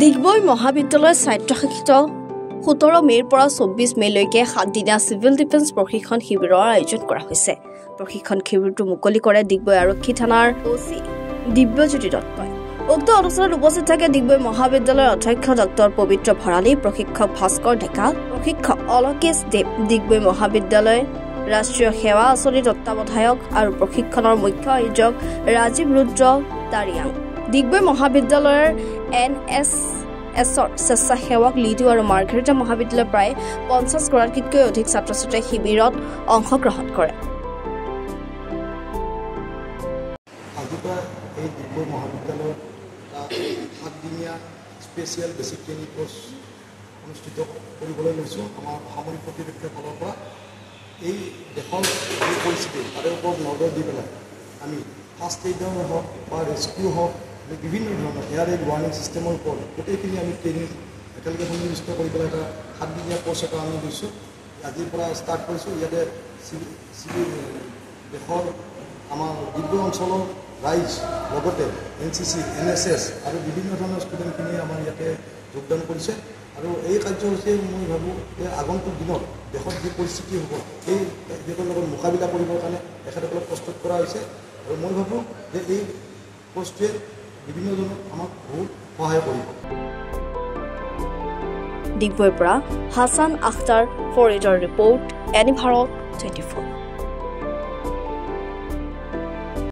ডিগবৈ মহাবিদ্যালয় স্বায়ত্তশাসিত 17 মেৰ পৰা 24 মেলৈকে 7 দিনীয়া সিভিল ডিফেন্স প্ৰশিক্ষণ শিবিৰৰ আয়োজন কৰা হৈছে। প্ৰশিক্ষণ শিবিৰটো মুকলি কৰে ডিগবৈ আৰক্ষী থানাৰ ওসি দিব্যজ্যোতি দত্তই। উক্ত অনুষ্ঠানত উপস্থিত থাকে ডিগবৈ মহাবিদ্যালয়ৰ অধ্যক্ষ ডক্টৰ পবিত্ৰ ভৰালী, প্ৰশিক্ষক ভাস্কৰ ডেকা, প্ৰশিক্ষক অলকেশ দেৱ, ডিগবৈ মহাবিদ্যালয় ৰাষ্ট্ৰীয় সেৱা আঁচনিৰ তত্ত্বাৱধায়ক আৰু প্ৰশিক্ষণৰ মুখ্য আয়োজক ৰাজীৱ ৰুদ্ৰ তাৰিয়াং। ডিগবৈ মহাবিদ্যালয়ৰ NSSৰ স্বেচ্ছাসেৱক লিডু আৰু মাৰ্ঘেৰিটা মহাবিদ্যালয়ৰ প্ৰায় 50 গৰাকীতকৈ অধিক ছাত্ৰ-ছাত্ৰীয়ে শিবিৰত অংশগ্ৰহণ কৰে। এই ডিগবৈ মহাবিদ্যালয়ত 7 দিনীয়া স্পেচিয়েল বেচিক ট্ৰেইনিং কোৰ্চ অনুষ্ঠিত কৰিবলৈ লৈছোঁ। আমাৰ সামৰিক প্ৰতিৰক্ষাৰ ফালৰ পৰা এই দেশৰ যি পৰিস্থিতি তাৰে ওপৰত নজৰ দি পেলাই আমি ফাৰ্ষ্ট এইডৰ হওক বা ৰেস্কিউ হওক, বিভিন্ন ধৰণৰ এয়াৰ এড ৱাৰ্ণিং ছিষ্টেমৰ ওপৰত গোটেইখিনি আমি ট্ৰেইনিং একেলগে সন্নিৱিষ্ট কৰি পেলাই এটা 7 দিনীয়া কোৰ্চ এটা আমি লৈছোঁ। আজিৰ পৰা ষ্টাৰ্ট কৰিছোঁ। ইয়াতে দেশৰ আমাৰ ডিগবৈ অঞ্চলৰ ৰাইজ, লগতে NCC, NSS আৰু বিভিন্ন ধৰণৰ ষ্টুডেণ্টখিনিয়ে আমাৰ ইয়াতে যোগদান কৰিছে। আৰু এই কাৰ্যসূচীয়ে মই ভাবোঁ যে আগন্তুক দিনত দেশত যি পৰিস্থিতি হ'ব সেই সিহঁতৰ লগত মোকাবিলা কৰিবৰ কাৰণে তেখেতসকলক প্ৰস্তুত কৰা হৈছে। আৰু মই ভাবোঁ যে এই কোৰ্চটোৱে বিভিন্নজনক আমাক বহুত সহায় কৰিব। ডিগবৈৰ পৰা হাছান আখতাৰ ফৰিদৰ ৰিপৰ্ট, এনি ভাৰত 24।